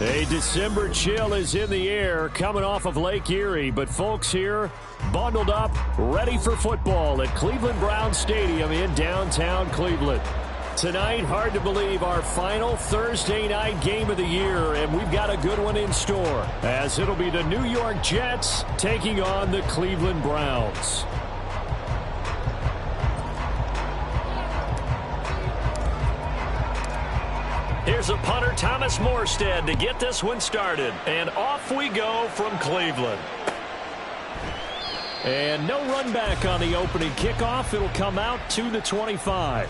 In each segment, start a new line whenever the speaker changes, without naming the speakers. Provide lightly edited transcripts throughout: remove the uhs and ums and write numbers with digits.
A December chill is in the air coming off of Lake Erie, but folks here bundled up, ready for football at Cleveland Browns Stadium in downtown Cleveland. Tonight, hard to believe, our final Thursday night game of the year, and we've got a good one in store, as it'll be the New York Jets taking on the Cleveland Browns. Here's a punter, Thomas Morstead, to get this one started. And off we go from Cleveland. And no run back on the opening kickoff. It'll come out to the 25.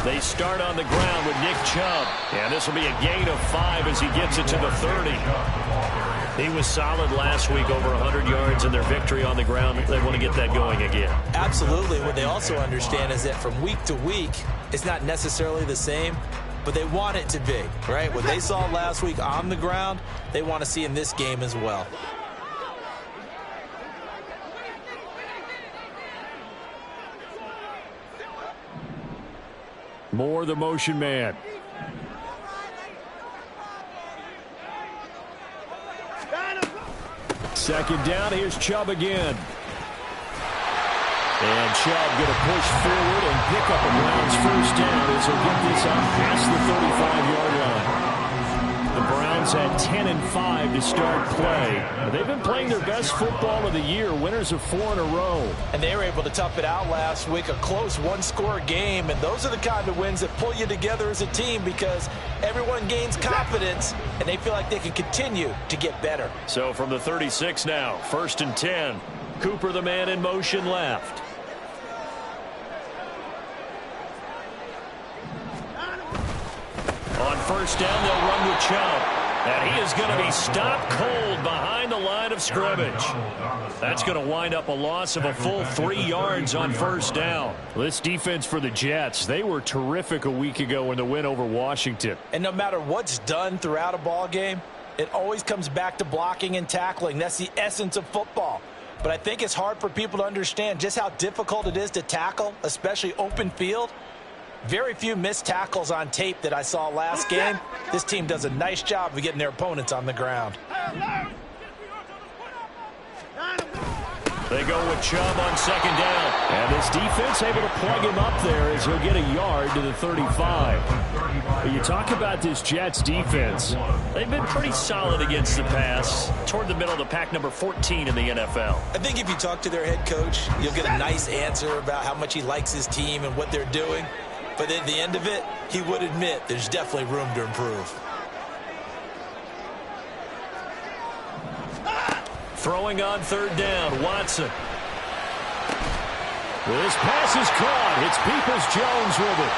They start on the ground with Nick Chubb. And this will be a gain of 5 as he gets it to the 30. He was solid last week, over 100 yards in their victory on the ground. They want to get that going again.
Absolutely. What they also understand is that from week to week, it's not necessarily the same, but they want it to be, right? What they saw last week on the ground, they want to see in this game as well.
Moore, the motion man. Second down, here's Chubb again. And Chubb going to push forward and pick up a Browns first down as he'll get this up past the 35-yard line. The Browns had 10-5 to start play. They've been playing their best football of the year, winners of 4 in a row.
And they were able to tough it out last week, a close one-score game. And those are the kind of wins that pull you together as a team because everyone gains confidence and they feel like they can continue to get better.
So from the 36 now, 1st and 10. Cooper, the man in motion, left. On first down, they'll run with Chubb. And he is going to be stopped cold behind the line of scrimmage. That's going to wind up a loss of a full 3 yards on first down. This defense for the Jets, they were terrific a week ago in the win over Washington.
And no matter what's done throughout a ball game, it always comes back to blocking and tackling. That's the essence of football. But I think it's hard for people to understand just how difficult it is to tackle, especially open field. Very few missed tackles on tape that I saw last game. This team does a nice job of getting their opponents on the ground.
They go with Chubb on second down. And this defense able to plug him up there as he'll get a yard to the 35. But you talk about this Jets defense. They've been pretty solid against the pass. Toward the middle of the pack, number 14 in the NFL.
I think if you talk to their head coach, you'll get a nice answer about how much he likes his team and what they're doing. But at the end of it, he would admit there's definitely room to improve.
Throwing on third down, Watson. This pass is caught. It's Peoples-Jones with it.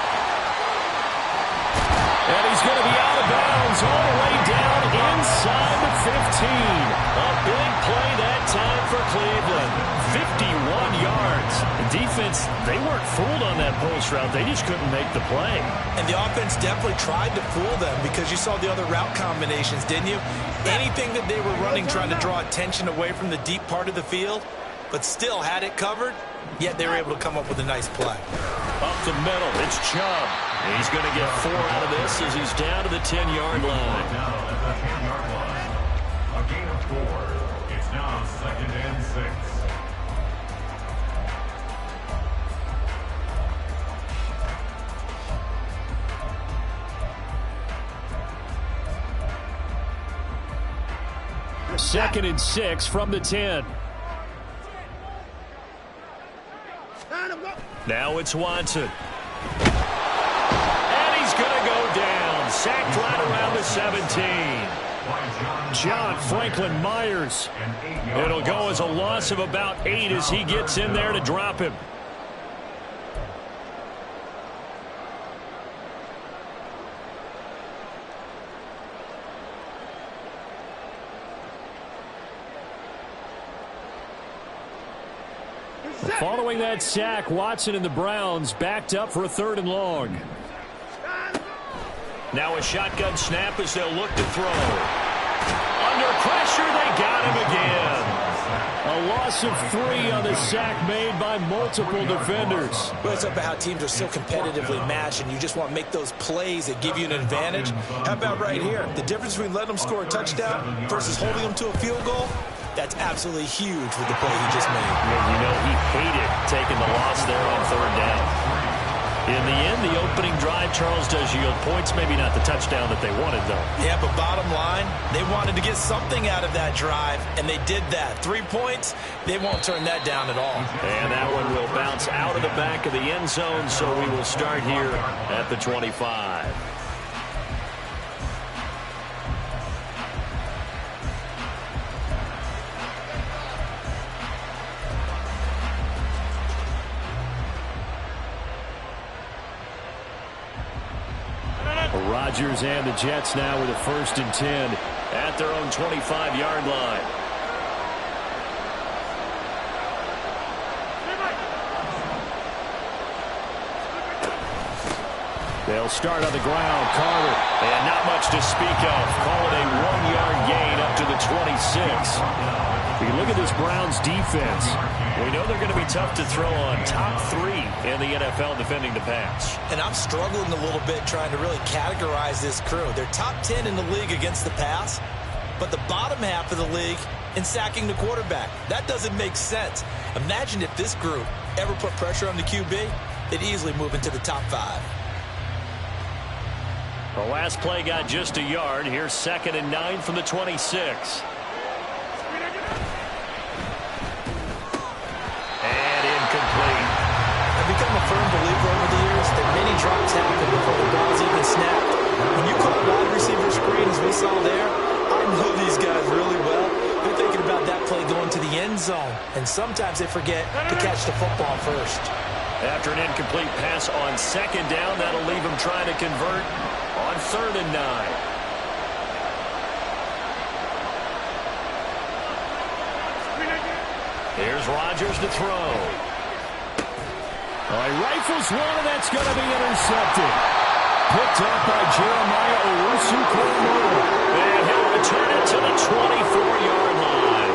And he's going to be out of bounds all the way down inside the 15. A big play that time for Cleveland. 51 yards. The defense, they weren't fooled on that post route. They just couldn't make the play. And the offense definitely tried to fool them because you saw the other route combinations, didn't you? Anything that they were running trying to draw attention away from the deep part of the field, but still had it covered, yet they were able to come up with a nice play. Up the middle, it's Chubb. He's going to get 4 out of this as he's down to the 10-yard line.
A gain of 4. It's now 2nd and 6.
Second and 6 from the 10. Now it's Watson. And he's going to go down. Sacked right around the 17. John Franklin Myers. It'll go as a loss of about 8 as he gets in there to drop him. Following that sack, Watson and the Browns backed up for a 3rd and long. Now a shotgun snap as they'll look to throw. Under pressure, they got him again. A loss of 3 on the sack made by multiple defenders.
Well, it's about how teams are so competitively matched, and you just want to make those plays that give you an advantage. How about right here? The difference between letting them score a touchdown versus holding them to a field goal, that's absolutely huge with the play he just made.
Yeah, you know, he hated taking the loss there on 3rd down. In the end, the opening drive, Charles, does yield points. Maybe not the touchdown that they wanted, though.
Yeah, but bottom line, they wanted to get something out of that drive, and they did that. 3 points, they won't turn that down at all.
And that one will bounce out of the back of the end zone, so we will start here at the 25. Rodgers and the Jets now with a 1st and 10 at their own 25-yard line. They'll start on the ground. Carter, and not much to speak of. Call it a 1-yard gain up to the 26. We look at this Browns defense. We know they're going to be tough to throw on. Top 3 in the NFL defending the pass.
And I'm struggling a little bit trying to really categorize this crew. They're top 10 in the league against the pass, but the bottom half of the league in sacking the quarterback. That doesn't make sense. Imagine if this group ever put pressure on the QB, they'd easily move into the top 5.
The last play got just a yard. Here's 2nd and 9 from the 26.
I've become a firm believer over the years that many drops happen before the ball's even snapped. When you call wide receiver screen, as we saw there, I know these guys really well. They're thinking about that play going to the end zone, and sometimes they forget to catch the football first.
After an incomplete pass on 2nd down, that'll leave them trying to convert on 3rd and 9. Here's Rodgers to throw. He rifles one, and that's going to be intercepted. Picked up by Jeremiah Owusu-Koramoah. And he'll return it to the 24-yard line.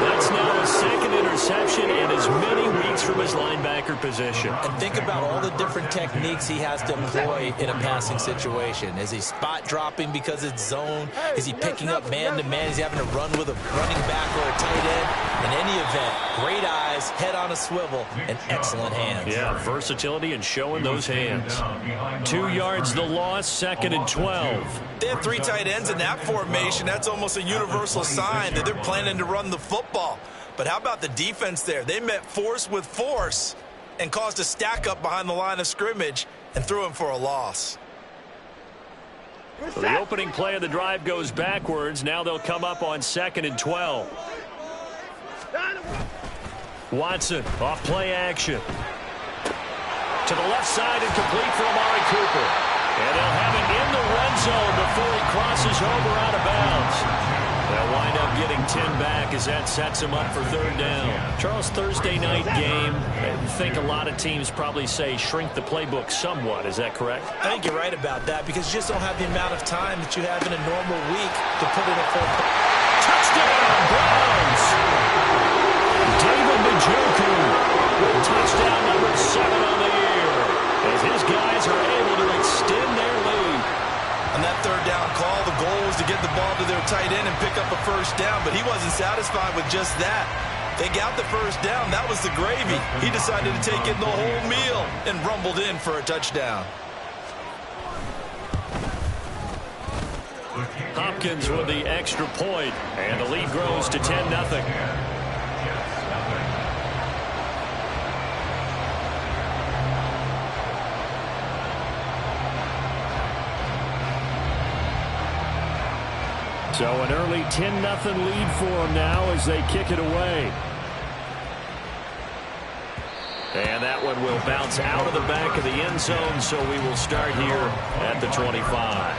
That's now his 2nd interception in as many weeks from his linebacker position.
And think about all the different techniques he has to employ in a passing situation. Is he spot dropping because it's zone? Is he picking up man-to-man? Is he having to run with a running back or a tight end? In any event, great eyes, head on a swivel, and excellent hands.
Yeah, versatility and showing those hands. 2 yards the loss, 2nd and 12.
They have 3 tight ends in that formation. That's almost a universal sign that they're planning to run the football. But how about the defense there? They met force with force and caused a stack up behind the line of scrimmage and threw him for a loss.
So the opening play of the drive goes backwards. Now they'll come up on 2nd and 12. Watson off play action. To the left side and complete for Amari Cooper. And they'll have it in the red zone before he crosses over out of bounds. They'll wind up getting 10 back as that sets him up for 3rd down. Charles, Thursday night game, I think a lot of teams probably say shrink the playbook somewhat. Is that correct?
I think you're right about that because you just don't have the amount of time that you have in a normal week to put in a full
touchdown, Browns! David Njoku with touchdown number 7 on the year as his guys are able to extend their lead.
On that 3rd down call, the goal was to get the ball to their tight end and pick up a 1st down, but he wasn't satisfied with just that. They got the 1st down. That was the gravy. He decided to take in the whole meal and rumbled in for a touchdown.
Hopkins with the extra point, and the lead grows to 10-0. So an early 10-0 lead for them now as they kick it away. And that one will bounce out of the back of the end zone, so we will start here at the 25.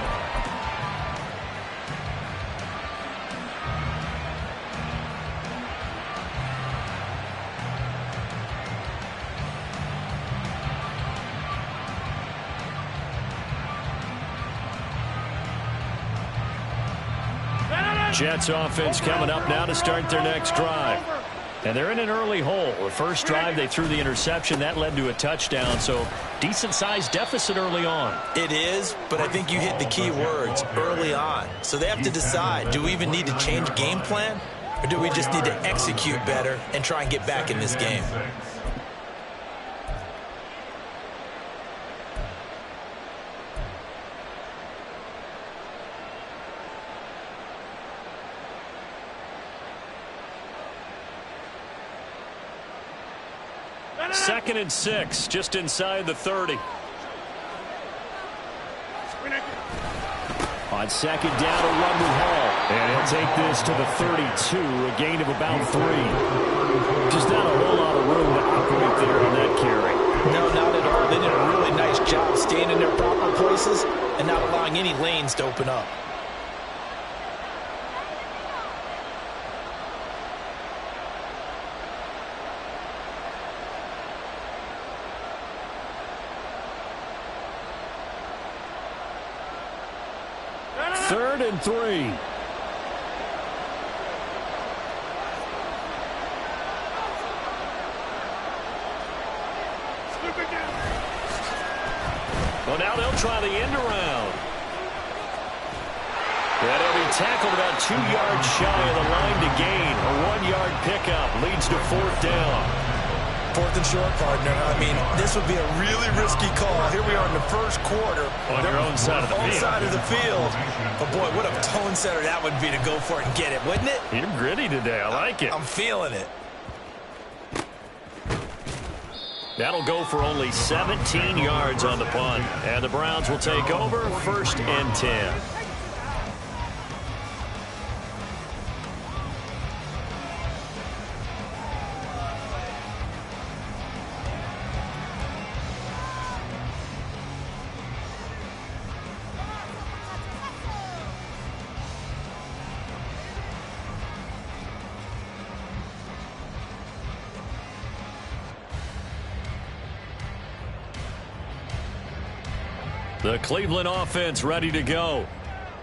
Jets offense coming up now to start their next drive. And they're in an early hole. The first drive, they threw the interception. That led to a touchdown, so decent-sized deficit early on.
It is, but I think you hit the key words, early on. So they have to decide, do we even need to change game plan, or do we just need to execute better and try and get back in this game?
Second and 6, just inside the 30. On second down, a run with Hall. And he'll take this to the 32, a gain of about 3. Just not a whole lot of room to operate there on that carry.
No, not at all. They did a really nice job staying in their proper places and not allowing any lanes to open up.
Third and 3. Well, now they'll try the end around. And he'll be tackled about 2 yards shy of the line to gain. A 1-yard pickup leads to 4th down.
4th and short, partner. I mean, this would be a really risky call. Here we are in the first quarter.
On your own side of the field.
Side of the field. But, boy, what a tone setter that would be to go for it and get it, wouldn't it?
You're gritty today. I like it.
I'm feeling it.
That'll go for only 17 yards on the punt. And the Browns will take over 1st and 10. The Cleveland offense ready to go.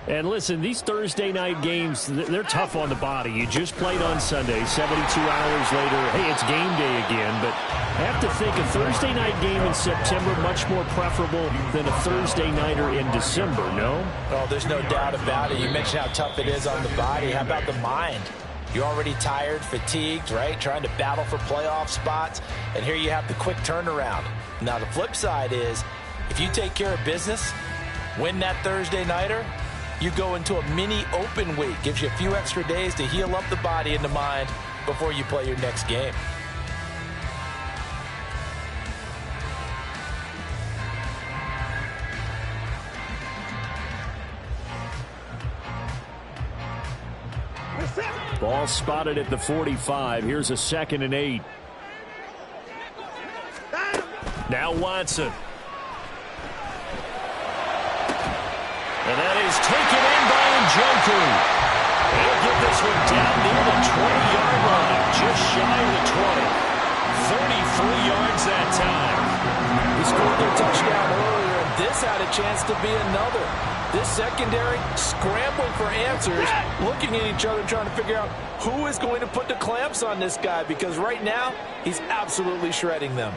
And listen, these Thursday night games, they're tough on the body. You just played on Sunday, 72 hours later. Hey, it's game day again. But I have to think a Thursday night game in September much more preferable than a Thursday nighter in December, no?
Oh, there's no doubt about it. You mentioned how tough it is on the body. How about the mind? You're already tired, fatigued, right? Trying to battle for playoff spots. And here you have the quick turnaround. Now, the flip side is, if you take care of business, win that Thursday nighter, you go into a mini open week. Gives you a few extra days to heal up the body and the mind before you play your next game.
Ball spotted at the 45. Here's a 2nd and 8. Now Watson. And that is taken in by Njoku. He'll get this one down near the 20-yard line, just shy of the 20. 33 yards that time.
He scored their touchdown earlier, and this had a chance to be another. This secondary scrambling for answers, looking at each other, trying to figure out who is going to put the clamps on this guy, because right now, he's absolutely shredding them.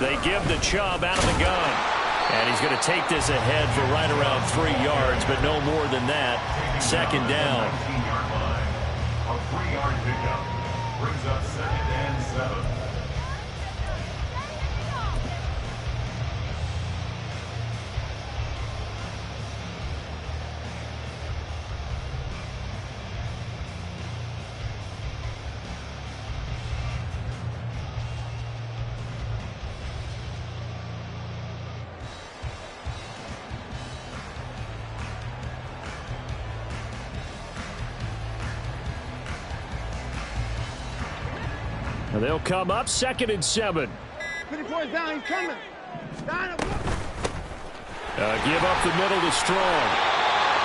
They give the Chubb out of the gun. And he's going to take this ahead for right around 3 yards, but no more than that. 2nd down.
A 3-yard pickup brings up 2nd and 7.
They'll come up 2nd and 7.
Put the boys down, he's coming.
Give up the middle to Strong.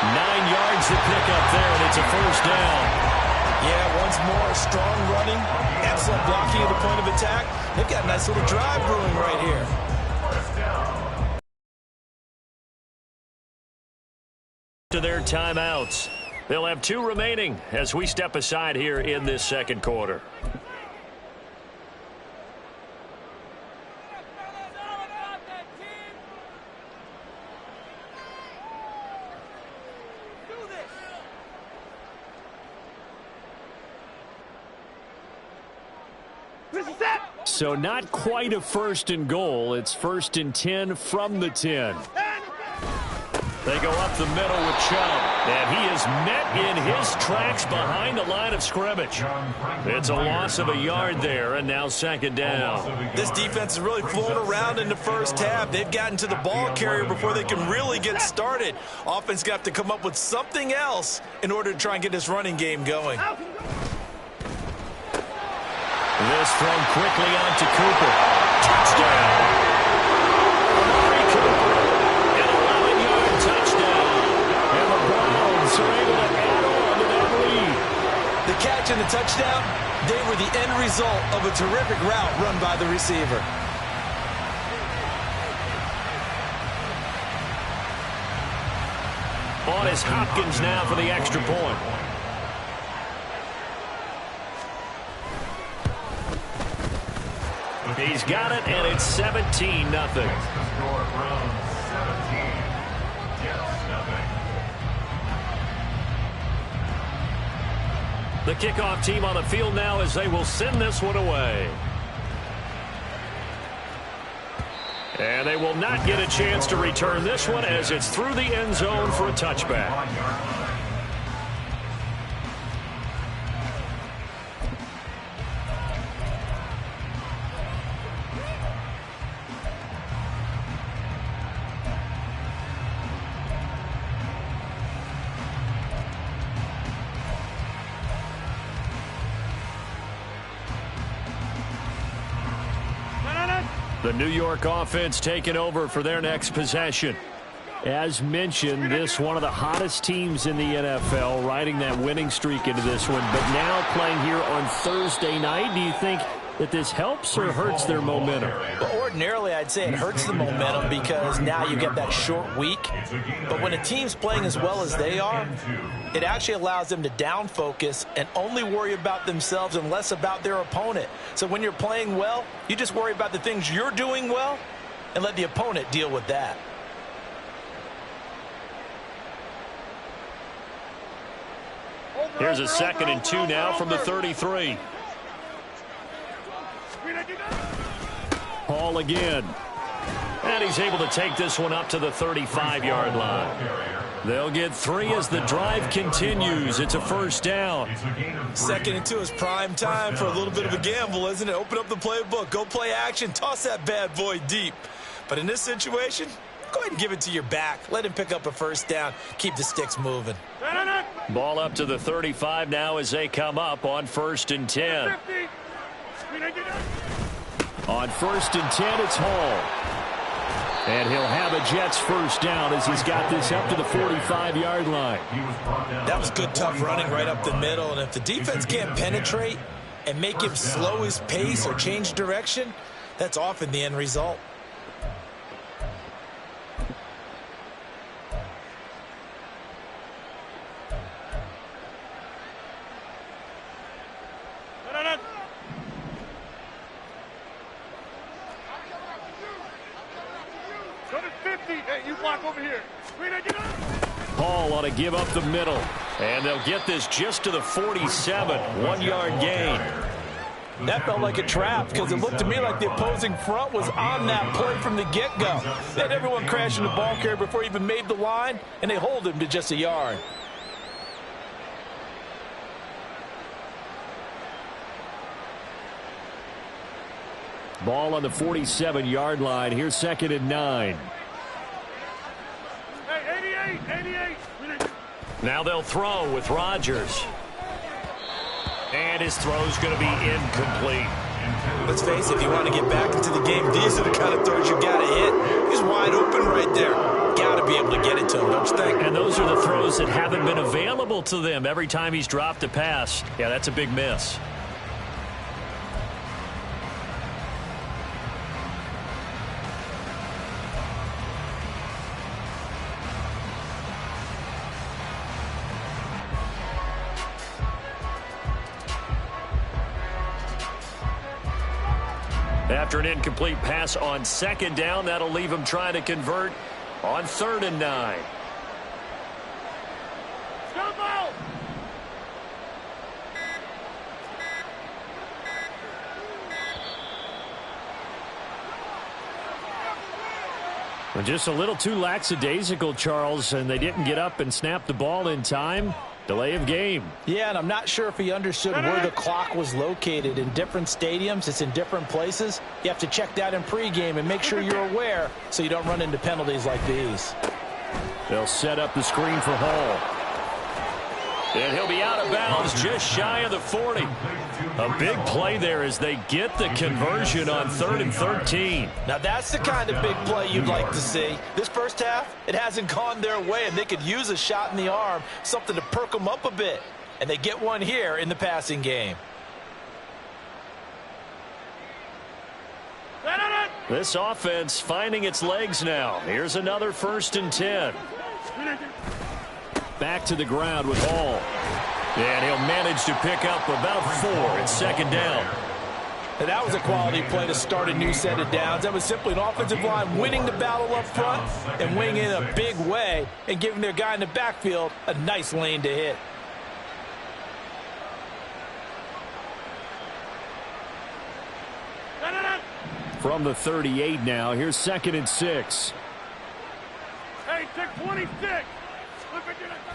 9 yards to pick up there, and it's a 1st down.
Yeah, once more, strong running, excellent blocking at the point of attack. They've got a nice little drive brewing right here.
to their timeouts. They'll have 2 remaining as we step aside here in this second quarter. So not quite a 1st and goal. It's 1st and 10 from the 10. They go up the middle with Chubb, and he is met in his tracks behind the line of scrimmage. It's a loss of a yard there, and now 2nd down.
This defense is really flown around in the first half. They've gotten to the ball carrier before they can really get started. Offense got to come up with something else in order to try and get this running game going.
This thrown quickly on to Cooper. Touchdown! Amari Cooper, an 11-yard touchdown. And the Browns are able to add on to that lead.
The catch and the touchdown, they were the end result of a terrific route run by the receiver.
On is Hopkins now for the extra point. He's got it, and it's 17-0. The kickoff team on the field now as they will send this one away. And they will not get a chance to return this one as it's through the end zone for a touchback. The New York offense taking over for their next possession. As mentioned, this one of the hottest teams in the NFL, riding that winning streak into this one, but now playing here on Thursday night. Do you think that this helps or hurts their momentum?
Well, ordinarily, I'd say it hurts the momentum because now you get that short week. But when a team's playing as well as they are, it actually allows them to down focus and only worry about themselves and less about their opponent. So when you're playing well, you just worry about the things you're doing well and let the opponent deal with that.
Here's a 2nd and 2 now from the 33. Hall again. And he's able to take this one up to the 35-yard line. They'll get 3 as the drive continues. It's a 1st down.
2nd and 2 is prime time for a little bit of a gamble, isn't it? Open up the playbook. Go play action. Toss that bad boy deep. But in this situation, go ahead and give it to your back. Let him pick up a 1st down. Keep the sticks moving.
Ball up to the 35 now as they come up on 1st and 10. On 1st and 10, it's Hall. And he'll have a Jets 1st down as he's got this up to the 45-yard line.
That was good, tough running right up the middle. And if the defense can't penetrate and make him slow his pace or change direction, that's often the end result.
Hall ought to give up the middle. And they'll get this just to the 47. 1-yard gain.
That felt like a trap because it looked to me like the opposing front was on that play from the get-go. They had everyone crashing the ball carrier before he even made the line, and they hold him to just a yard.
Ball on the 47-yard line. Here's 2nd and 9.
Hey, 88.
Now they'll throw with Rodgers. And his throw's going to be incomplete.
Let's face it, if you want to get back into the game, these are the kind of throws you got to hit. He's wide open right there. Got to be able to get it to him, don't you think?
And those are the throws that haven't been available to them every time he's dropped a pass. Yeah, that's a big miss. After an incomplete pass on second down, that'll leave him trying to convert on 3rd and 9. Well, just a little too lackadaisical, Charles, and they didn't get up and snap the ball in time. Delay of game.
Yeah, and I'm not sure if he understood where the clock was located. In different stadiums, it's in different places. You have to check that in pregame and make sure you're aware so you don't run into penalties like these.
They'll set up the screen for Hall. And he'll be out of bounds just shy of the 40. A big play there as they get the conversion on 3rd and 13.
Now that's the kind of big play you'd like to see. This first half, it hasn't gone their way, and they could use a shot in the arm, something to perk them up a bit. And they get one here in the passing game.
This offense finding its legs now. Here's another 1st and 10. Back to the ground with Hall. And he'll manage to pick up about 4 at 2nd down.
And that was a quality play to start a new set of downs. That was simply an offensive line winning the battle up front and winning in a big way and giving their guy in the backfield a nice lane to hit.
From the 38 now, here's 2nd and 6.
Hey, take 26.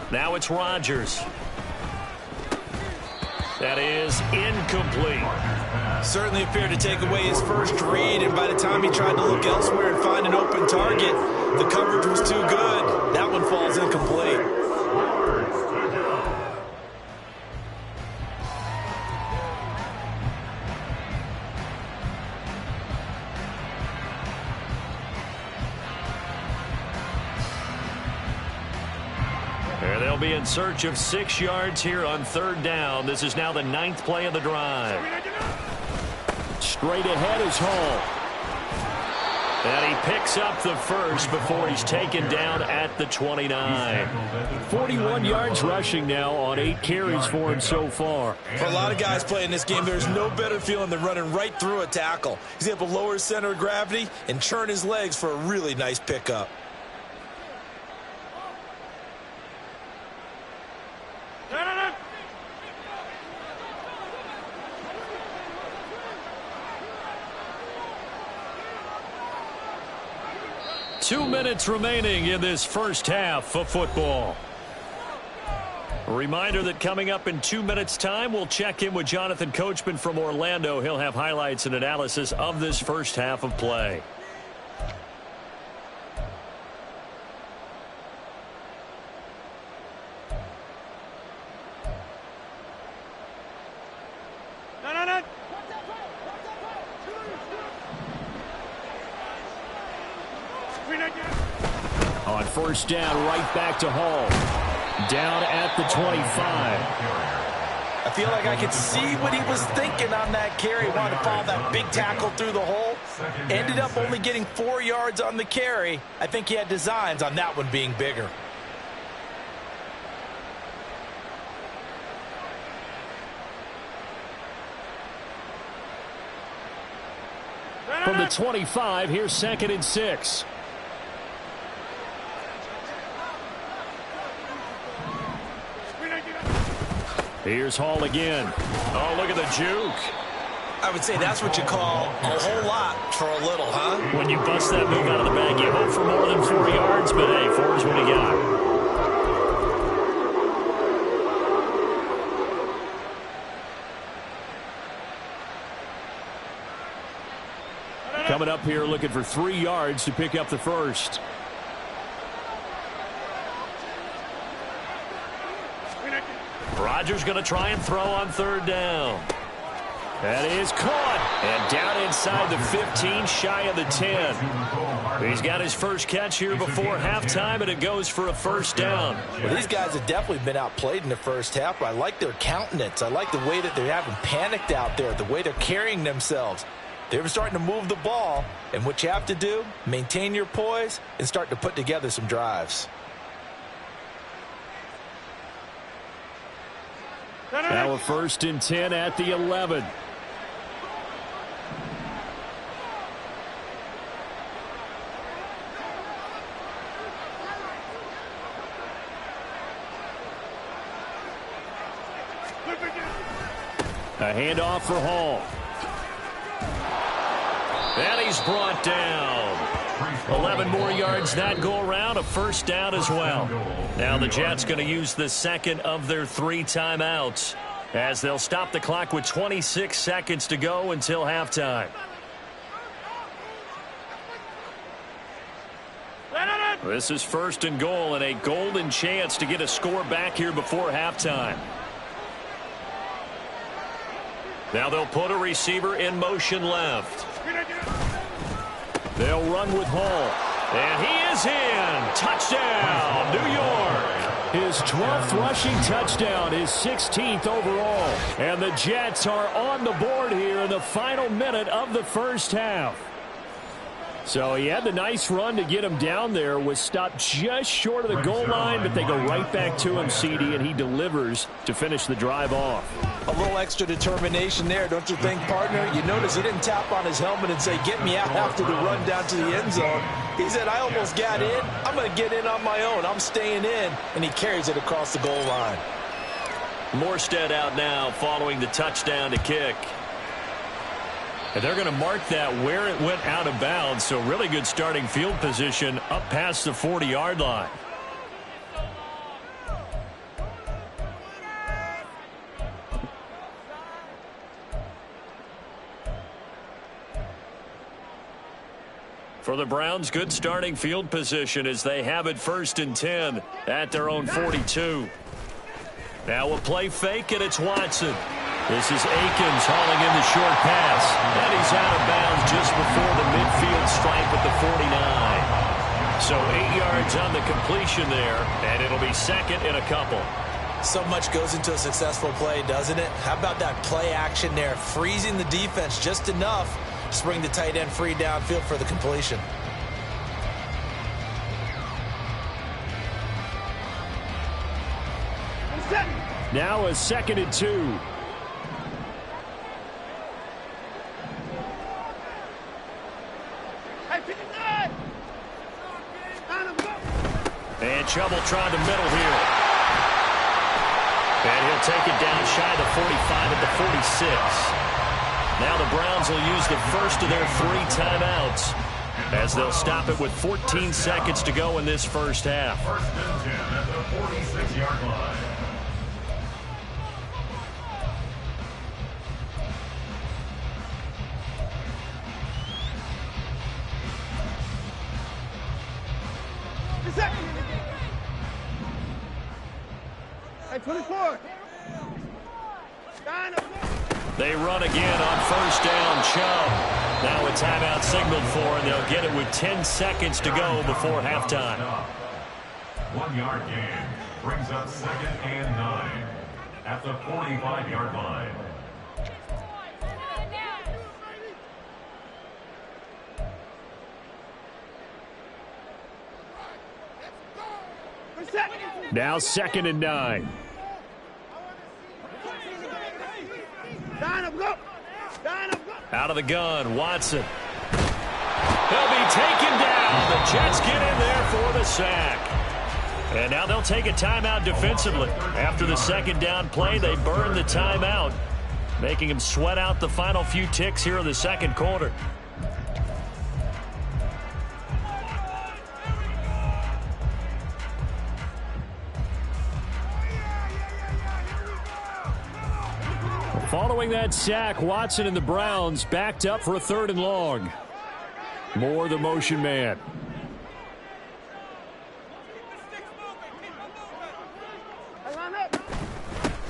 Now it's Rodgers. That is incomplete.
Certainly appeared to take away his first read, and by the time he tried to look elsewhere and find an open target, the coverage was too good. That one falls incomplete.
And they'll be in search of 6 yards here on 3rd down. This is now the 9th play of the drive. Straight ahead is Hall. And he picks up the first before he's taken down at the 29. 41 yards rushing now on 8 carries for him so far.
For a lot of guys playing this game, there's no better feeling than running right through a tackle. He's able to lower his center of gravity and churn his legs for a really nice pickup.
Two minutes remaining in this first half of football. A reminder that coming up in 2 minutes' time, we'll check in with Jonathan Coachman from Orlando. He'll have highlights and analysis of this first half of play. On 1st down, right back to Hall. Down at the 25.
I feel like I could see what he was thinking on that carry. Wanted to follow that big tackle through the hole. Ended up only getting 4 yards on the carry. I think he had designs on that one being bigger.
From the 25, here's 2nd and 6. Here's Hall again. Oh, look at the juke.
I would say that's what you call a whole lot for a little, huh?
When you bust that move out of the bag, you hope for more than 4 yards, but hey, 4 is what he got. Coming up here looking for 3 yards to pick up the first. Rodgers going to try and throw on 3rd down. That is caught. And down inside the 15, shy of the 10. He's got his first catch here before halftime, and it goes for a 1st down.
Well, these guys have definitely been outplayed in the first half, but I like their countenance. I like the way that they haven't panicked out there, the way they're carrying themselves. They're starting to move the ball, and what you have to do, maintain your poise and start to put together some drives.
Now a 1st and 10 at the 11. A handoff for Hall. And he's brought down. 11 more yards that go around, a first down as well. Now the Jets going to use the second of their 3 timeouts as they'll stop the clock with 26 seconds to go until halftime. This is first and goal and a golden chance to get a score back here before halftime. Now they'll put a receiver in motion left. They'll run with Hall. And he is in. Touchdown, New York. His 12th rushing touchdown, his 16th overall. And the Jets are on the board here in the final minute of the first half. So he had the nice run to get him down there, was stopped just short of the goal line, but they go right back to him, CD, and he delivers to finish the drive off.
A little extra determination there, don't you think, partner? You notice he didn't tap on his helmet and say, get me out after the run down to the end zone. He said, I almost got in. I'm going to get in on my own. I'm staying in. And he carries it across the goal line.
Morstead out now following the touchdown to kick. And they're going to mark that where it went out of bounds. So really good starting field position up past the 40-yard line. For the Browns, good starting field position as they have it first and 10 at their own 42. Now a play fake, and it's Watson. This is Akins hauling in the short pass. And he's out of bounds just before the midfield stripe at the 49. So 8 yards on the completion there, and it'll be second and a couple.
So much goes into a successful play, doesn't it? How about that play action there? Freezing the defense just enough to bring the tight end free downfield for the completion.
Now a second and 2. And Chubb will try the middle here. And he'll take it down shy of the 45 at the 46. Now the Browns will use the first of their 3 timeouts as they'll stop it with 14 seconds to go in this first half.
First and 10 at the 46-yard line.
Hey, 24.
They run again on first down. Chubb. Now a timeout signaled for, and they'll get it with 10 seconds to go before halftime.
1 yard gain brings up second and 9 at the 45-yard line.
Now second and 9. Out of the gun, Watson. He'll be taken down. The Jets get in there for the sack. And now they'll take a timeout defensively. After the second down play, they burn the timeout, making them sweat out the final few ticks here in the second quarter. Following that sack, Watson and the Browns backed up for a 3rd and long. Moore, the motion man.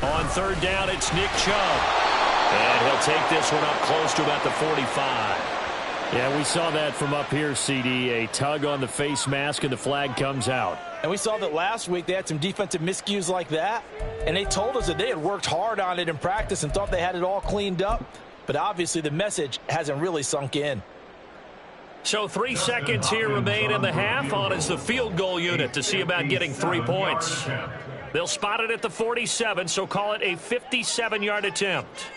On 3rd down, it's Nick Chubb. And he'll take this one up close to about the 45. Yeah, we saw that from up here, CD. A tug on the face mask, and the flag comes out.
And we saw that last week they had some defensive miscues like that. And they told us that they had worked hard on it in practice and thought they had it all cleaned up. But obviously the message hasn't really sunk in.
So 3 seconds here remain in the half. On is the field goal unit to see about getting 3 points. They'll spot it at the 47, so call it a 57-yard attempt.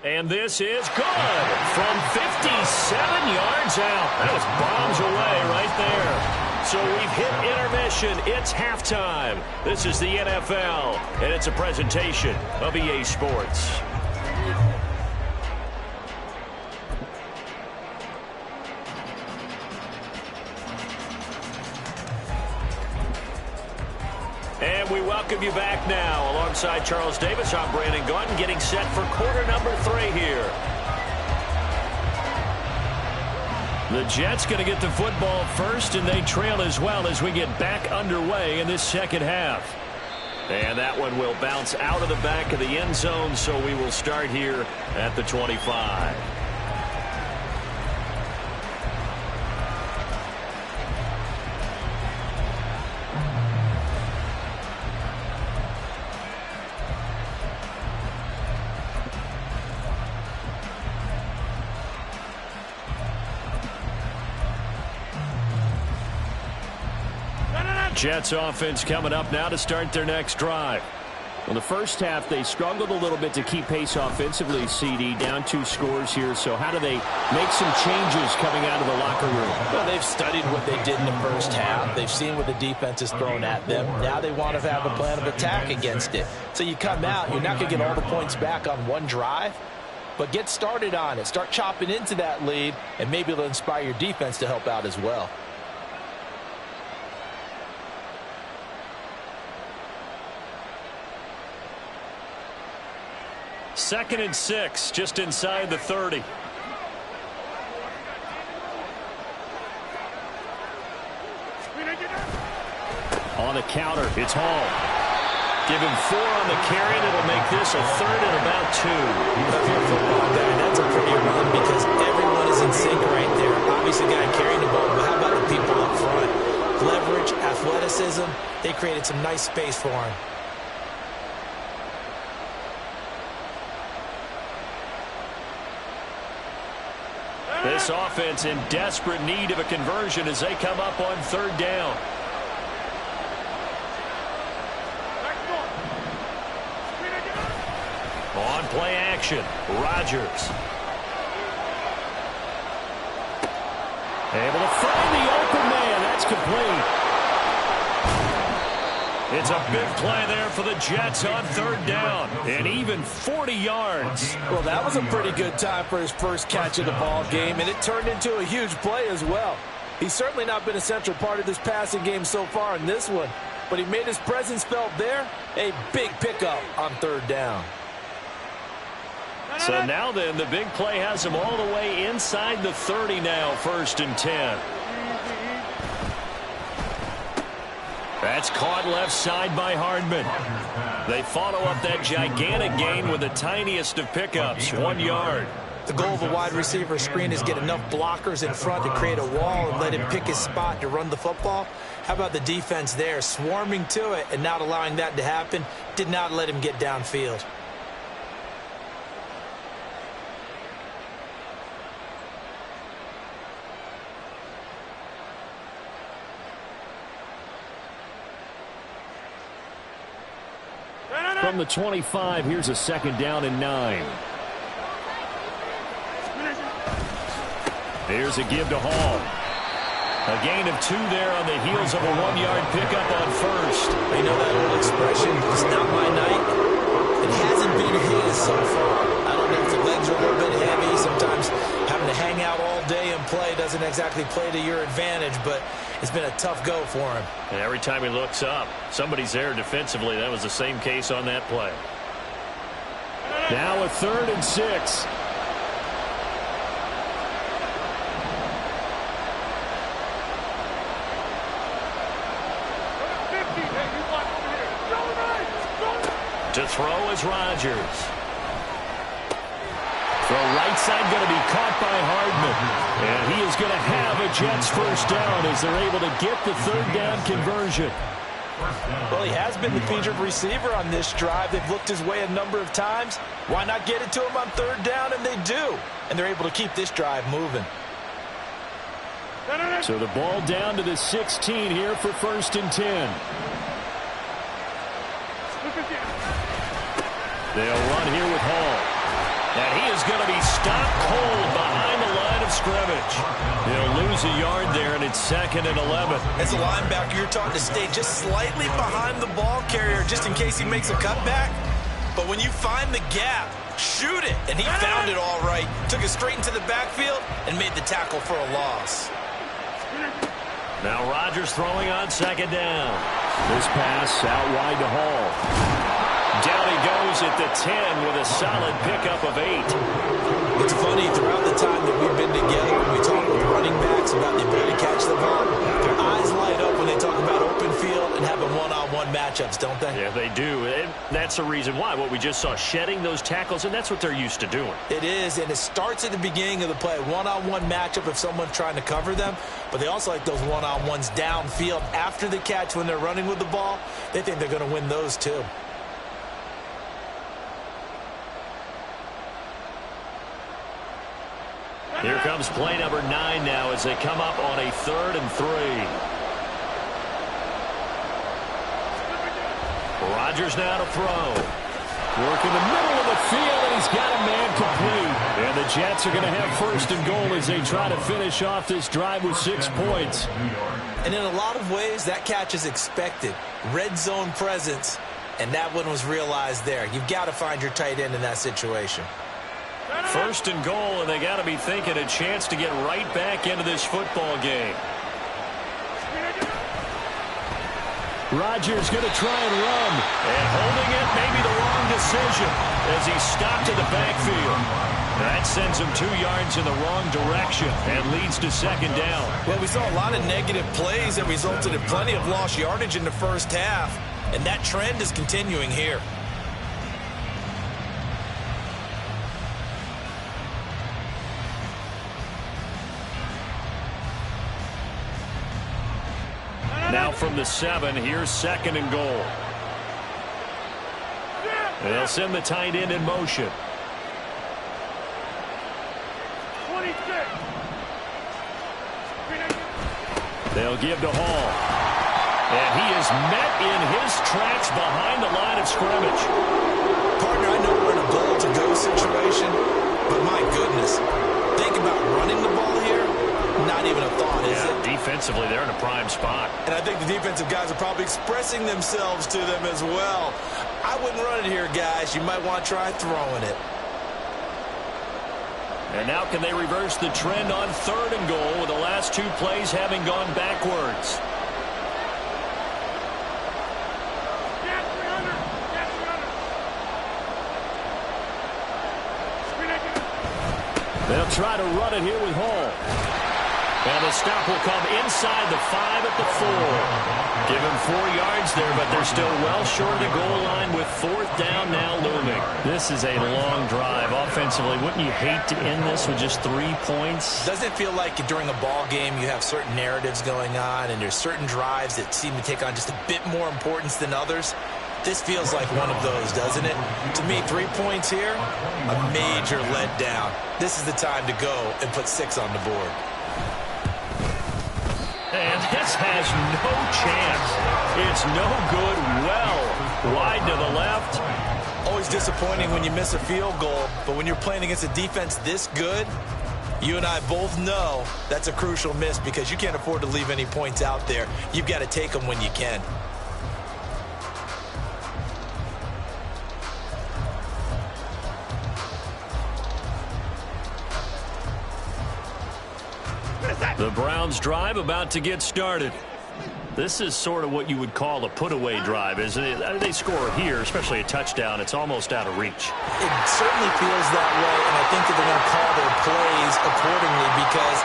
And this is good from 57 yards out. That was bombs away right there. So we've hit intermission. It's halftime. This is the NFL, and it's a presentation of EA Sports. And we welcome you back now. Alongside Charles Davis, I'm Brandon Gaudin, getting set for quarter number 3 here. The Jets going to get the football first, and they trail as well as we get back underway in this second half. And that one will bounce out of the back of the end zone, so we will start here at the 25. Jets offense coming up now to start their next drive. Well, the first half, they struggled a little bit to keep pace offensively, CD, down 2 scores here. So how do they make some changes coming out of the locker room?
Well, they've studied what they did in the first half. They've seen what the defense is throwing at them. Now they want to have a plan of attack against it. So you come out, you're not going to get all the points back on one drive, but get started on it. Start chopping into that lead, and maybe it'll inspire your defense to help out as well.
Second and 6, just inside the 30. On the counter, it's Hall. Give him 4 on the carry, and it'll make this a 3rd and about 2.
If you're a football guy, that's a pretty run because everyone is in sync right there. Obviously, guy carrying the ball, but how about the people up front? Leverage, athleticism, they created some nice space for him.
This offense in desperate need of a conversion as they come up on 3rd down. On play action, Rodgers. Able to find the open man. That's complete. It's a big play there for the Jets on 3rd down. And even 40 yards.
Well, that was a pretty good time for his first catch of the ball game, and it turned into a huge play as well. He's certainly not been a central part of this passing game so far in this one, but he made his presence felt there. A big pickup on 3rd down.
So now then, the big play has him all the way inside the 30 now, 1st and 10. That's caught left side by Hardman. They follow up that gigantic gain with the tiniest of pickups, 1 yard.
The goal of a wide receiver screen is get enough blockers in front to create a wall and let him pick his spot to run the football. How about the defense there, swarming to it and not allowing that to happen? Did not let him get downfield.
From the 25, here's a 2nd down and 9. Here's a give to Hall. A gain of 2 there on the heels of a 1-yard pickup on 1st.
You know that old expression, it's not my night. It hasn't been his so far. I don't know if the legs are a little bit heavy. Sometimes having to hang out all day and play doesn't exactly play to your advantage, but it's been a tough go for him.
And every time he looks up, somebody's there defensively. That was the same case on that play. Now a 3rd and 6. To throw is Rodgers. Throw right side going to be caught by Hardman. And he is going to have a Jets 1st down as they're able to get the 3rd down conversion.
Well, he has been the featured receiver on this drive. They've looked his way a number of times. Why not get it to him on 3rd down? And they do. And they're able to keep this drive moving.
So the ball down to the 16 here for 1st and 10. They'll run here with Hall. And he is going to be stopped cold behind the line of scrimmage. They'll lose a yard there, and it's 2nd and 11.
As a linebacker, you're taught to stay just slightly behind the ball carrier just in case he makes a cutback. But when you find the gap, shoot it. And he found it all right. Took it straight into the backfield and made the tackle for a loss.
Now Rodgers throwing on 2nd down. This pass out wide to Hall. Down he goes at the 10 with a solid pickup of 8.
It's funny, throughout the time that we've been together, when we talk with running backs about the ability to catch the ball, their eyes light up when they talk about open field and having one-on-one matchups, don't they?
Yeah, they do. And that's the reason why. What we just saw, shedding those tackles, and that's what they're used to doing.
It is, and it starts at the beginning of the play. One-on-one matchup if someone's trying to cover them, but they also like those one-on-ones downfield after the catch when they're running with the ball. They think they're going to win those too.
Here comes play number 9 now as they come up on a 3rd and 3. Rodgers now to throw. Work in the middle of the field, and he's got a man complete. And the Jets are going to have 1st and goal as they try to finish off this drive with 6 points.
And in a lot of ways, that catch is expected. Red zone presence, and that one was realized there. You've got to find your tight end in that situation.
1st and goal, and they got to be thinking a chance to get right back into this football game. Rodgers going to try and run. And holding it, maybe the wrong decision as he stopped in the backfield. That sends him 2 yards in the wrong direction and leads to 2nd down.
Well, we saw a lot of negative plays that resulted in plenty of lost yardage in the first half, and that trend is continuing here.
Now from the 7, here's 2nd and goal. They'll send the tight end in motion.
26.
They'll give to Hall. And he is met in his tracks behind the line of scrimmage.
Partner, I know we're in a goal-to-go situation, but my goodness, think about running the ball here. Not even a thought, is it?
Defensively, they're in a prime spot.
And I think the defensive guys are probably expressing themselves to them as well. I wouldn't run it here, guys. You might want to try throwing it.
And now can they reverse the trend on 3rd and goal with the last 2 plays having gone backwards? They'll try to run it here with Hall. And the stop will come inside the 5 at the 4. Give him 4 yards there, but they're still well short of the goal line with 4th down now looming. This is a long drive offensively. Wouldn't you hate to end this with just 3 points?
Doesn't it feel like during a ball game you have certain narratives going on and there's certain drives that seem to take on just a bit more importance than others? This feels like one of those, doesn't it? To me, 3 points here, a major letdown. This is the time to go and put 6 on the board.
And this has no chance. It's no good. Well, wide to the left.
Always disappointing when you miss a field goal, but when you're playing against a defense this good, you and I both know that's a crucial miss because you can't afford to leave any points out there. You've got to take them when you can.
The Browns drive about to get started. This is sort of what you would call a put-away drive, isn't it? They score here, especially a touchdown. It's almost out of reach.
It certainly feels that way, and I think that they're going to call their plays accordingly because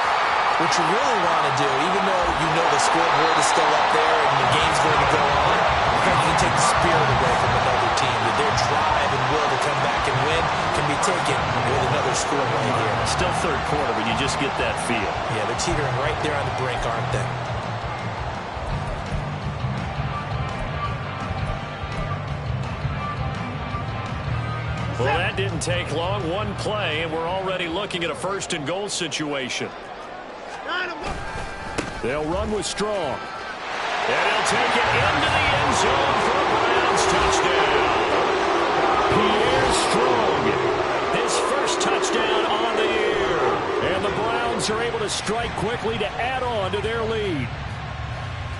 what you really want to do, even though you know the scoreboard is still up there and the game's going to go on, you can take the spirit away from another team. That their drive and will to come back and win can be taken with another score right here.
Still 3rd quarter, but you just get that feel.
Yeah, they're teetering right there on the brink, aren't they?
Well, that didn't take long. 1 play, and we're already looking at a 1st and goal situation. They'll run with Strong. And he'll take it into the end zone for a Browns touchdown. Pierre Strong, his first touchdown on the year. And the Browns Browns are able to strike quickly to add on to their lead.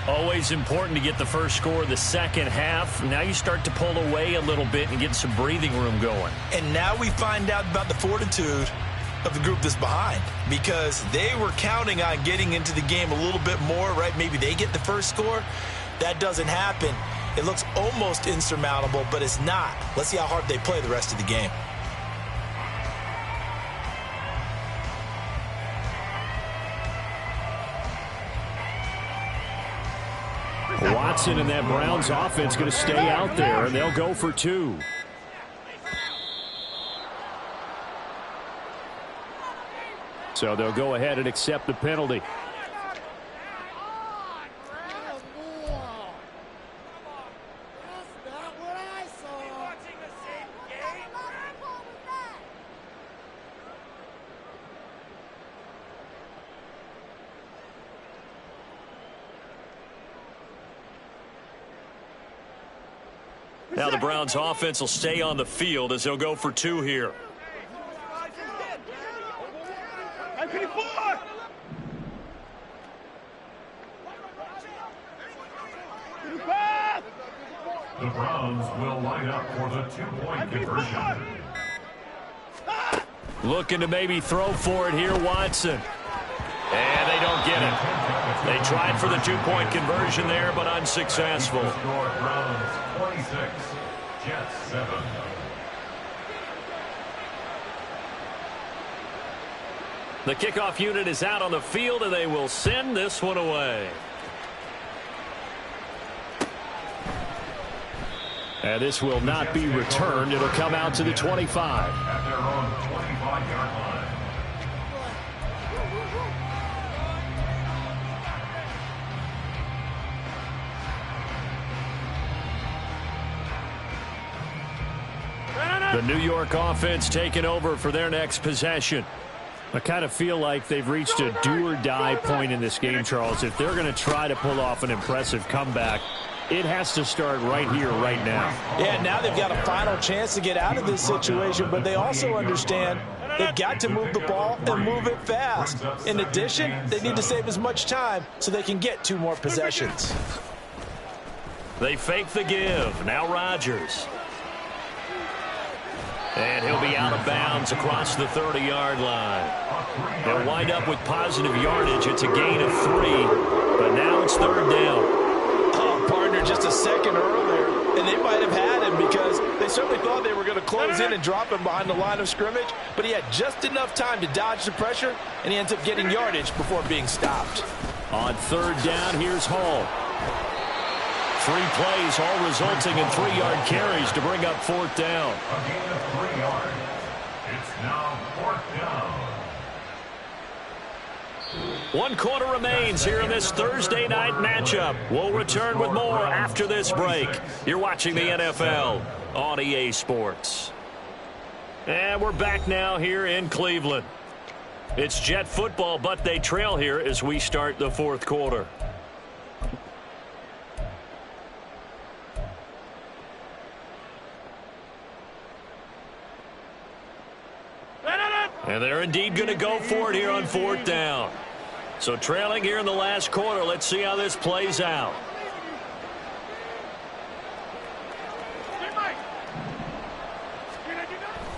Always important to get the first score of the second half. Now you start to pull away a little bit and get some breathing room going.
And now we find out about the fortitude of the group that's behind, because they were counting on getting into the game a little bit more, right? Maybe they get the first score. That doesn't happen. It looks almost insurmountable, but it's not. Let's see how hard they play the rest of the game.
Watson and that Browns offense going to stay out there, and they'll go for 2. So they'll go ahead and accept the penalty. Now the Browns offense will stay on the field as they'll go for 2 here.
The Browns will line up for the 2-point conversion.
Looking to maybe throw for it here, Watson. And they don't get it. They tried for the 2-point conversion there, but unsuccessful.
Browns 26, Jets 7.
The kickoff unit is out on the field, and they will send this one away. And this will not be returned. It'll come out to the 25.
At their own 25-yard line.
The New York offense taking over for their next possession. I kind of feel like they've reached a do-or-die point in this game, Charles. If they're going to try to pull off an impressive comeback, it has to start right here, right now.
Yeah, now they've got a final chance to get out of this situation, but they also understand they've got to move the ball and move it fast. In addition, they need to save as much time so they can get 2 more possessions.
They fake the give. Now Rodgers. And he'll be out of bounds across the 30-yard line. They'll wind up with positive yardage. It's a gain of 3, but now it's 3rd down.
Oh, partner, just a second earlier, and they might have had him because they certainly thought they were going to close in and drop him behind the line of scrimmage, but he had just enough time to dodge the pressure, and he ends up getting yardage before being stopped.
On 3rd down, here's Hall. 3 plays, all resulting in 3-yard carries to bring up 4th down.
A gain of 3 yards. It's now 4th down.
1 quarter remains here in this Thursday night matchup. We'll return with more after this break. You're watching the NFL on EA Sports. And we're back now here in Cleveland. It's Jet football, but they trail here as we start the 4th quarter. And they're indeed going to go for it here on 4th down. So trailing here in the last quarter. Let's see how this plays out.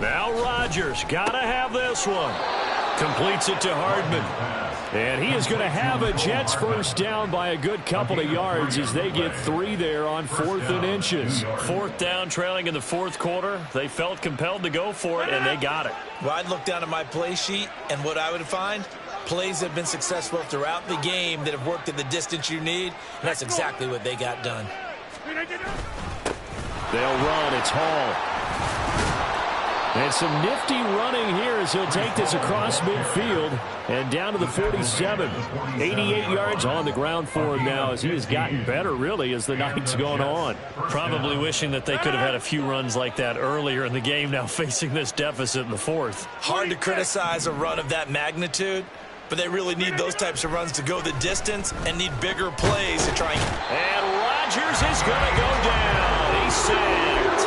Now Rodgers got to have this one. Completes it to Hardman. And he is going to have a Jets first down by a good couple of yards as they get 3 there on 4th and inches. 4th down, trailing in the 4th quarter. They felt compelled to go for it, and they got it.
Well, I'd look down at my play sheet, and what I would find, plays that have been successful throughout the game that have worked at the distance you need, and that's exactly what they got done.
They'll run. It's Hall. And some nifty running here as he'll take this across midfield and down to the 47. 88 yards on the ground for him now as he has gotten better, really, as the night's gone on. Probably wishing that they could have had a few runs like that earlier in the game, now facing this deficit in the 4th.
Hard to criticize a run of that magnitude, but they really need those types of runs to go the distance and need bigger plays to try
and Rodgers is going to go down. He's sacked.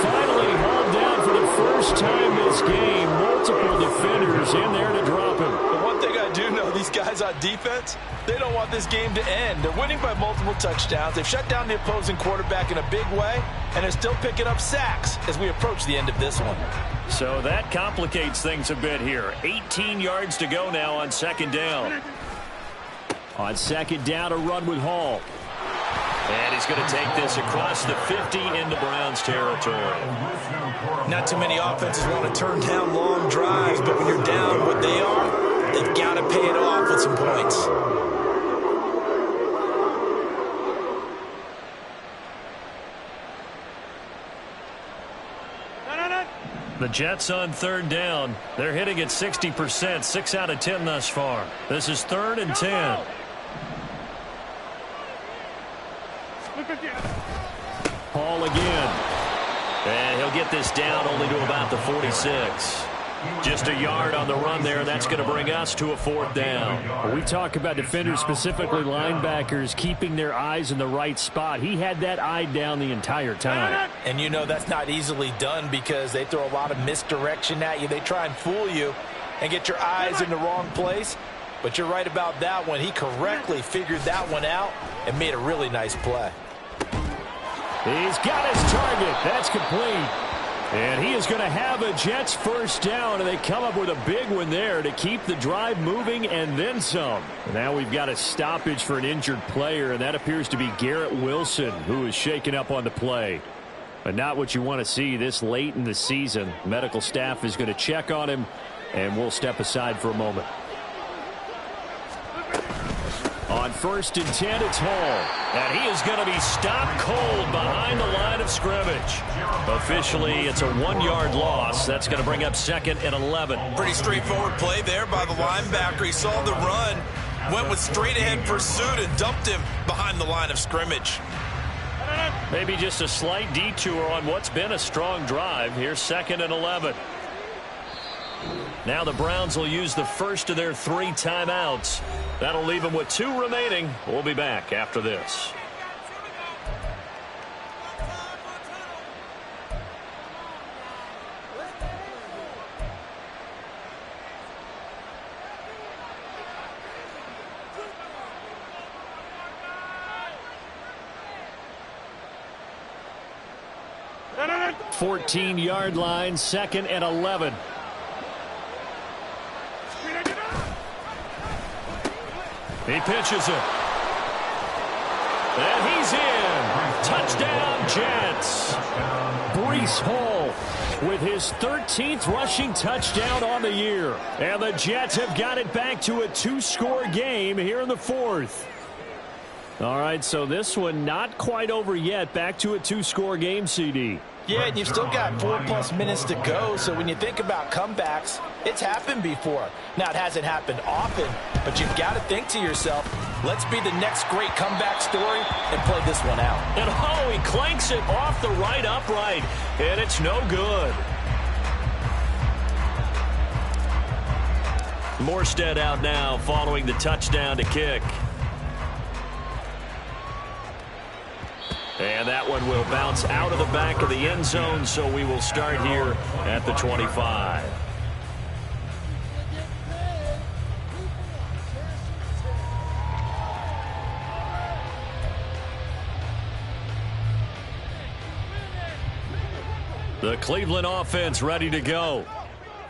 Finally hauled down for the first time this game. Multiple defenders in there to drop him.
The one thing do know these guys on defense, they don't want this game to end. They're winning by multiple touchdowns. They've shut down the opposing quarterback in a big way, and they're still picking up sacks as we approach the end of this one.
So that complicates things a bit here. 18 yards to go now on second down. On second down, a run with Hall. And he's going to take this across the 50 into Browns territory.
Not too many offenses want to turn down long drives, but when you're down what they are, they've got to pay it off with some points.
The Jets on third down. They're hitting at 60%, 6 out of 10 thus far. This is 3rd and 10. Hall again. And he'll get this down only to about the 46. Just a yard on the run there. That's going to bring us to a 4th down.
We talk about defenders, specifically linebackers, keeping their eyes in the right spot. He had that eye down the entire time.
And you know that's not easily done because they throw a lot of misdirection at you. They try and fool you and get your eyes in the wrong place. But you're right about that one. He correctly figured that one out and made a really nice play.
He's got his target. That's complete. And he is going to have a Jets first down, and they come up with a big one there to keep the drive moving and then some. Now we've got a stoppage for an injured player, and that appears to be Garrett Wilson, who is shaken up on the play. But not what you want to see this late in the season. Medical staff is going to check on him, and we'll step aside for a moment. On 1st and 10, it's Hall.
And he is going to be stopped cold behind the line of scrimmage. Officially, it's a 1-yard loss. That's going to bring up 2nd and 11.
Pretty straightforward play there by the linebacker. He saw the run, went with straight-ahead pursuit, and dumped him behind the line of scrimmage.
Maybe just a slight detour on what's been a strong drive. Here's 2nd and 11. Now the Browns will use the first of their 3 timeouts. That'll leave them with 2 remaining. We'll be back after this.
At 14-yard line, 2nd and 11.
He pitches it. And he's in. Touchdown, Jets.
Breece Hall with his 13th rushing touchdown on the year. And the Jets have got it back to a 2-score game here in the 4th. All right, so this one not quite over yet. Back to a 2-score game, CD.
Yeah, and you've still got 4+ minutes to go, so when you think about comebacks, it's happened before. Now, it hasn't happened often, but you've got to think to yourself, let's be the next great comeback story and play this one out.
And oh, he clanks it off the right upright, and it's no good. Morstead out now following the touchdown to kick. And that one will bounce out of the back of the end zone, so we will start here at the 25. The Cleveland offense ready to go.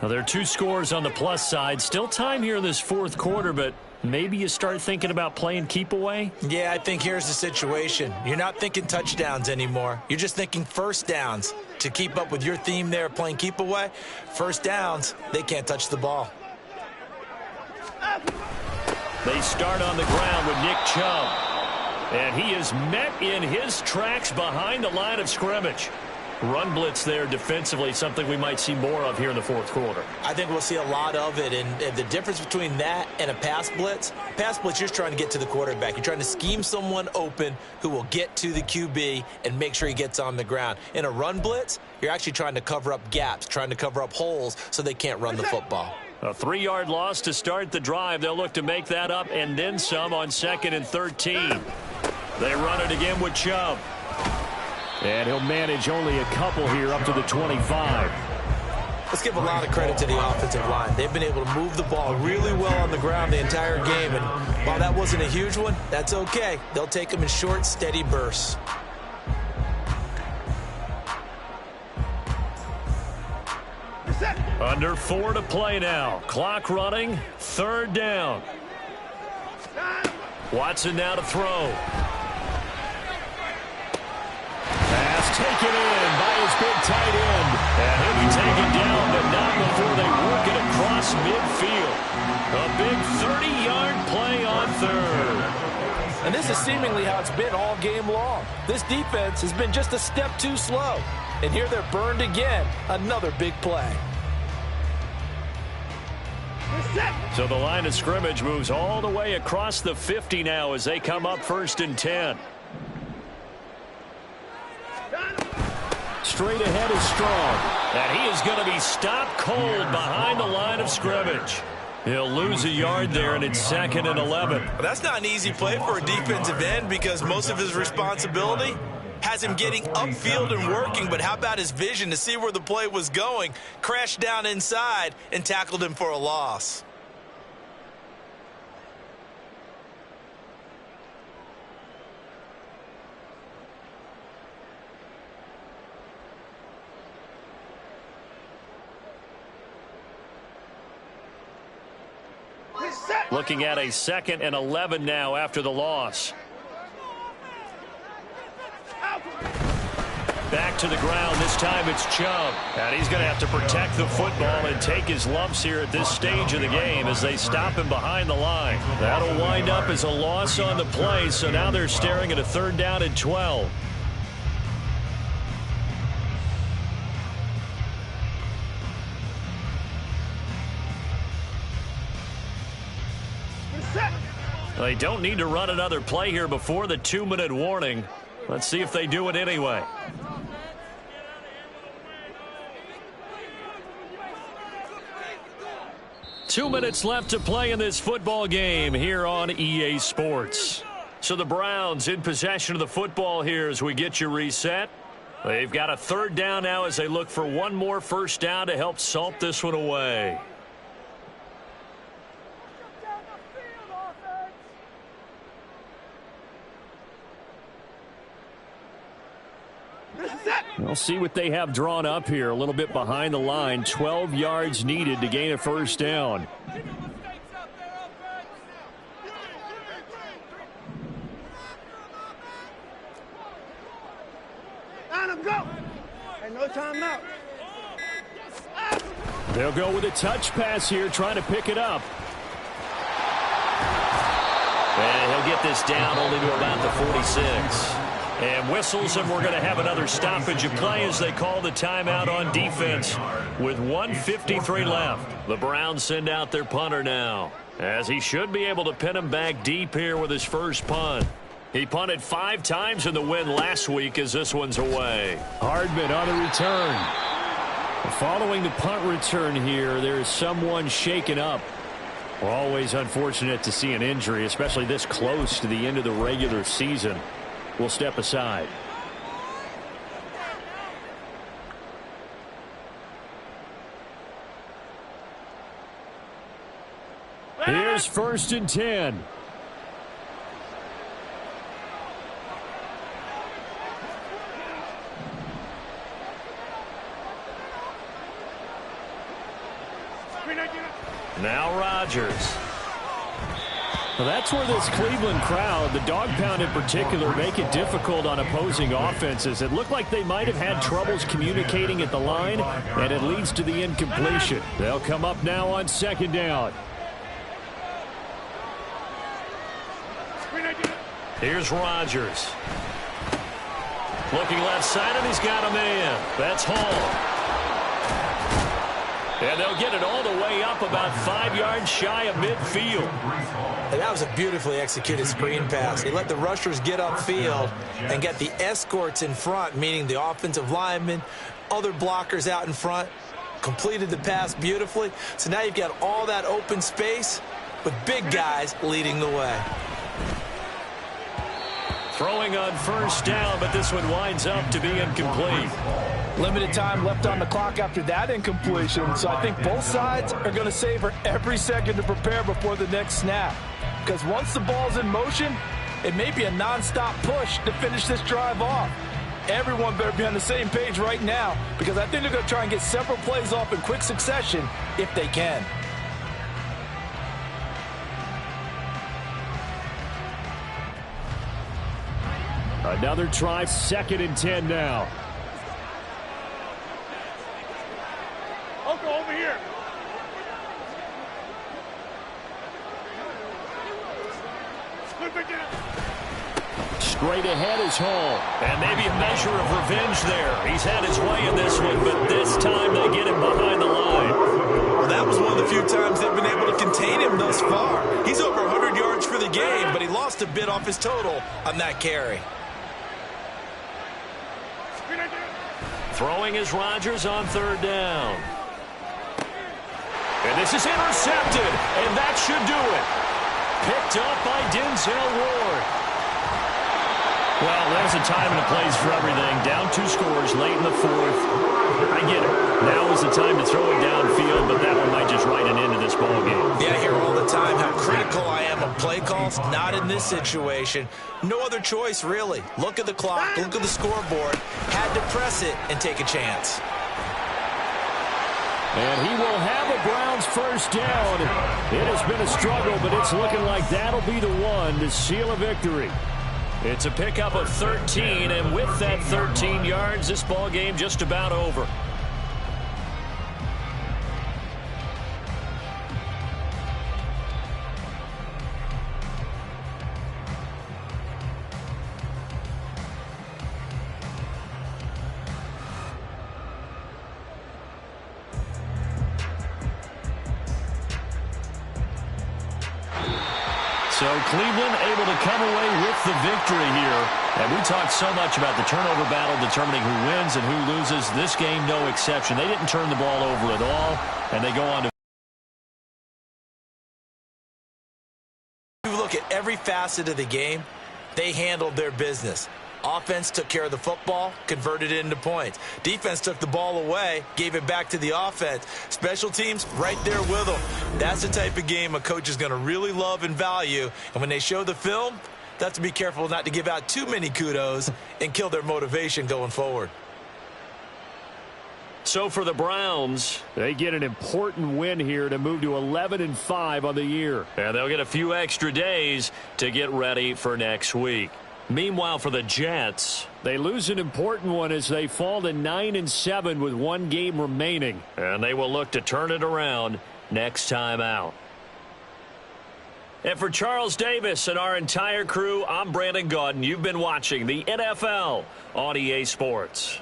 Now, there are 2 scores on the plus side. Still time here in this 4th quarter, but maybe you start thinking about playing keep away?
Yeah, I think here's the situation. You're not thinking touchdowns anymore. You're just thinking first downs. To keep up with your theme there, playing keep away, first downs, they can't touch the ball.
They start on the ground with Nick Chubb. And he is met in his tracks behind the line of scrimmage. Run blitz there defensively, something we might see more of here in the 4th quarter.
I think we'll see a lot of it, and the difference between that and a pass blitz, you're just trying to get to the quarterback. You're trying to scheme someone open who will get to the QB and make sure he gets on the ground. In a run blitz, you're actually trying to cover up gaps, trying to cover up holes so they can't run the football.
A 3-yard loss to start the drive. They'll look to make that up and then some on 2nd and 13. They run it again with Chubb.
And he'll manage only a couple here up to the 25.
Let's give a lot of credit to the offensive line. They've been able to move the ball really well on the ground the entire game, and while that wasn't a huge one, that's okay. They'll take them in short, steady bursts.
Under 4 to play now. Clock running. 3rd down. Watson now to throw. Pass taken in by his big tight end. And he'll be taken down, but not before they work it across midfield. A big 30-yard play on 3rd.
And this is seemingly how it's been all game long. This defense has been just a step too slow. And here they're burned again. Another big play.
So the line of scrimmage moves all the way across the 50 now as they come up 1st and 10. Straight ahead is Strong. And he is going to be stopped cold behind the line of scrimmage. He'll lose a yard there, and it's 2nd and 11.
Well, that's not an easy play for a defensive end because most of his responsibility has him getting upfield and working, but how about his vision to see where the play was going, crashed down inside, and tackled him for a loss.
Looking at a 2nd and 11 now after the loss. Back to the ground. This time it's Chubb. And he's going to have to protect the football and take his lumps here at this stage of the game as they stop him behind the line. That'll wind up as a loss on the play, so now they're staring at a 3rd down and 12. They don't need to run another play here before the 2-minute warning. Let's see if they do it anyway. Two minutes left to play in this football game here on EA Sports. So the Browns in possession of the football here as we get you reset. They've got a 3rd down now as they look for one more 1st down to help salt this one away. We'll see what they have drawn up here. A little bit behind the line. 12 yards needed to gain a 1st down.
Go. Hey, no timeout.
They'll go with a touch pass here, trying to pick it up. And he'll get this down only to about the 46. And whistles, and we're going to have another stoppage of play as they call the timeout on defense with 1:53 left. The Browns send out their punter now, as he should be able to pin him back deep here with his first punt. He punted 5 times in the win last week as this one's away. Hardman on the return. Following the punt return here, there is someone shaken up. We're always unfortunate to see an injury, especially this close to the end of the regular season. We'll step aside. Here's 1st and 10. Now Rodgers. Well, that's where this Cleveland crowd, the dog pound in particular, make it difficult on opposing offenses. It looked like they might have had troubles communicating at the line, and it leads to the incompletion. They'll come up now on 2nd down. Here's Rodgers. Looking left side, and he's got a man. That's Hall. And they'll get it all the way up about 5 yards shy of midfield.
And that was a beautifully executed screen pass. He let the rushers get upfield and get the escorts in front, meaning the offensive linemen, other blockers out in front, completed the pass beautifully. So now you've got all that open space with big guys leading the way.
Throwing on first down, but this one winds up to be incomplete.
Limited time left on the clock after that incompletion, so I think both sides are going to savor every second to prepare before the next snap. Because once the ball's in motion, it may be a nonstop push to finish this drive off. Everyone better be on the same page right now, because I think they're going to try and get several plays off in quick succession if they can.
Another try, 2nd and 10 now.
Uncle, over here. Put it down.
Straight ahead is Hall. And maybe a measure of revenge there. He's had his way in this one, but this time they get him behind the line.
Well, that was one of the few times they've been able to contain him thus far. He's over 100 yards for the game, but he lost a bit off his total on that carry.
Throwing is Rodgers on 3rd down. And this is intercepted, and that should do it. Picked up by Denzel Ward. Well, there's a time and a place for everything. Down 2 scores late in the 4th. I get it. Now is the time to throw it downfield, but that one might just write an end to this ball game.
Yeah, I hear all the time how critical I am of play calls. Not in this situation. No other choice, really. Look at the clock, look at the scoreboard. Had to press it and take a chance.
And he will have a Browns first down. It has been a struggle, but it's looking like that'll be the one to seal a victory. It's a pickup of 13, and with that 13 yards, this ball game just about over. So Cleveland able to come away with the victory here. And we talked so much about the turnover battle determining who wins and who loses. This game, no exception. They didn't turn the ball over at all, and they go on to.
If you look at every facet of the game, they handled their business. Offense took care of the football, converted it into points. Defense took the ball away, gave it back to the offense. Special teams, right there with them. That's the type of game a coach is going to really love and value. And when they show the film, they have to be careful not to give out too many kudos and kill their motivation going forward.
So for the Browns, they get an important win here to move to 11-5 on the year. And they'll get a few extra days to get ready for next week. Meanwhile, for the Jets, they lose an important one as they fall to 9-7 with 1 game remaining. And they will look to turn it around next time out. And for Charles Davis and our entire crew, I'm Brandon Gaudin. You've been watching the NFL on EA Sports.